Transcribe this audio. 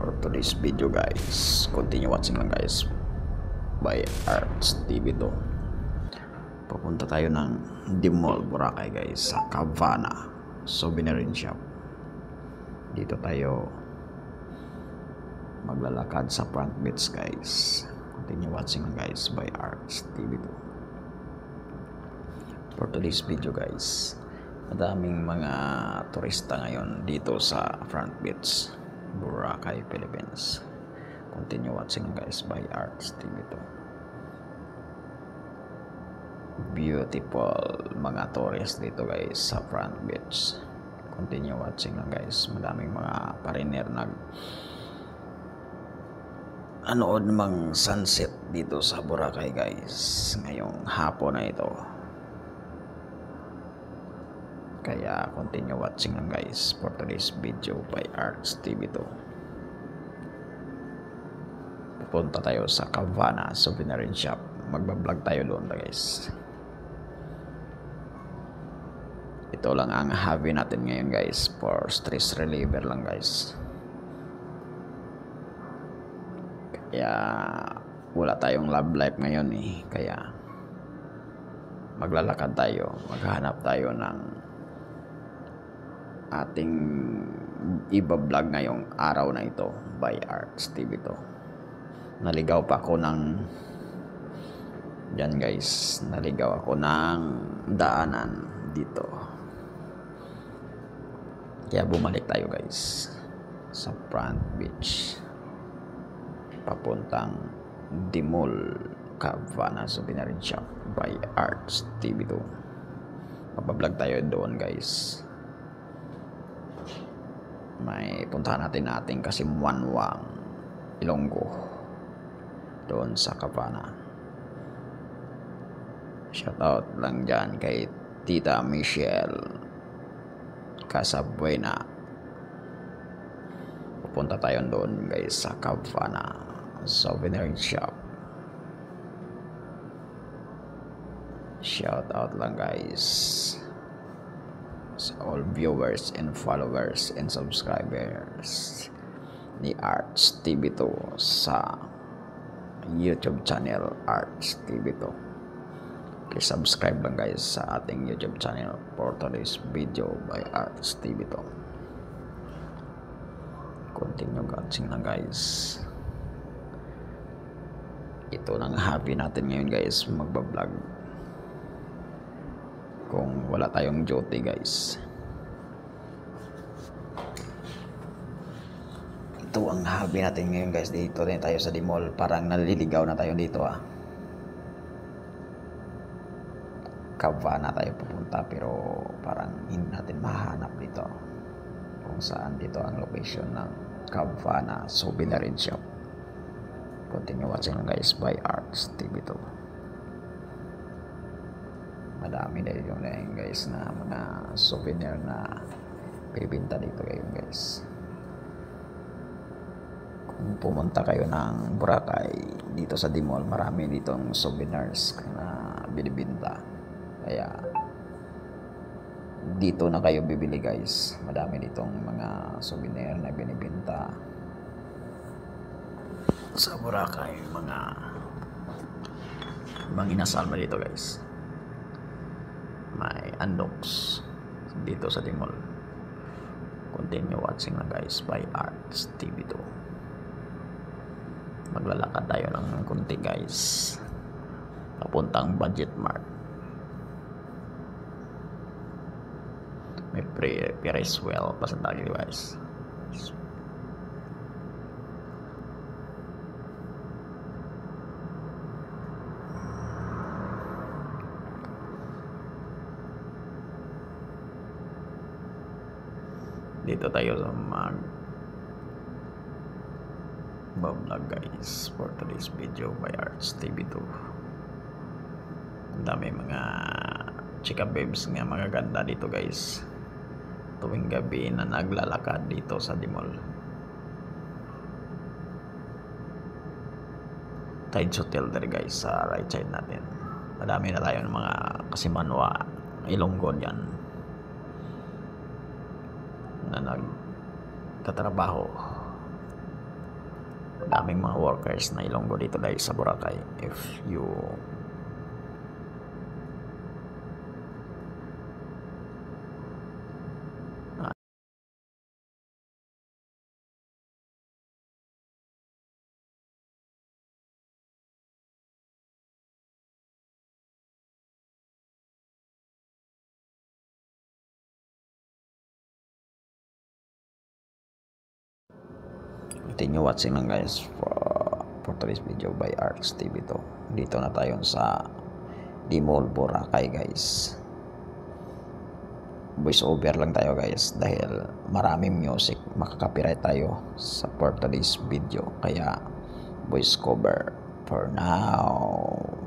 For today's video guys, continue watching lang guys by Arts TV to. Papunta tayo ng Dimol, Boracay guys, sa Cabana Souvenir Shop. Dito tayo maglalakad sa front beach guys. Continue watching lang guys by Arts TV to. For today's video guys, madaming mga turista ngayon dito sa front beach, Boracay, Philippines. Continue watching guys by Arts TV to. Beautiful mga tourist dito guys sa front beach. Continue watching lang guys. Madaming mga pariner anood mang sunset dito sa Boracay guys ngayong hapon na ito. Kaya continue watching lang guys for today's video by Arts TV to. Pupunta tayo sa Cabana Souvenir Shop. Magbablog tayo doon guys. Ito lang ang hobby natin ngayon guys, for stress reliever lang guys. Kaya wala tayong love life ngayon kaya maglalakad tayo, maghahanap tayo ng ating iba-vlog ngayong araw na ito by Arts TV to. Naligaw pa ako ng yan guys, naligaw ako ng daanan dito. Kaya bumalik tayo guys sa front beach papuntang Dimol, Cabana Souvenir Shop by Arts TV to. Papablog tayo doon guys. May puntahan natin ating Kasimuanwang, Ilonggo, doon sa Cabana. Shoutout lang dyan kay Tita Michelle Casabuena. Pupunta tayo doon guys sa Cabana Souvenir Shop. Shoutout lang guys sa all viewers and followers and subscribers ni Arts TV to sa YouTube channel Arts TV to. Please subscribe lang guys sa ating YouTube channel for today's video by Arts TV to. Continue watching lang guys. Ito lang hobby natin ngayon guys, magbablog kung wala tayong duty guys. Ito ang hobby natin ngayon guys. Dito rin tayo sa Dimol. Parang naliligaw na tayo dito Cabana tayo pupunta pero parang hindi natin mahanap dito kung saan dito ang location ng Cabana Souvenir Shop. Continue watching lang guys by Arts TV to. Madami dahil yung guys na mga souvenir na bibinta dito kayo guys. Kung pumunta kayo ng Boracay dito sa Dimol, marami ditong souvenirs na binibinta. Kaya dito na kayo bibili guys. Madami ditong mga souvenir na binibinta sa Boracay. Mga inasal mo dito guys. May undox dito sa Dimol. Continue watching lang guys by Arts TV to. Maglalakad tayo ng kunti guys papuntang Budget Mart. May Ferris wheel pa sa tagi guys. Dito tayo sa mag-vlog guys for today's video by Arts TV 2. Ang dami mga chika babes nga mga ganda dito guys tuwing gabi na naglalakad dito sa Dimol. Tides Hotel there guys sa right side natin. Madami na tayo ng mga Kasimanwa, Ilonggo yan na nagtatrabaho daming mga workers na Ilonggo dito dahil sa Boracay. If you continue watching lang guys for today's video by Arts TV to. Dito na tayo sa Dimol, Boracay guys. Voice over lang tayo guys dahil maraming music, makaka-copyright tayo sa for today's video, kaya voice cover for now.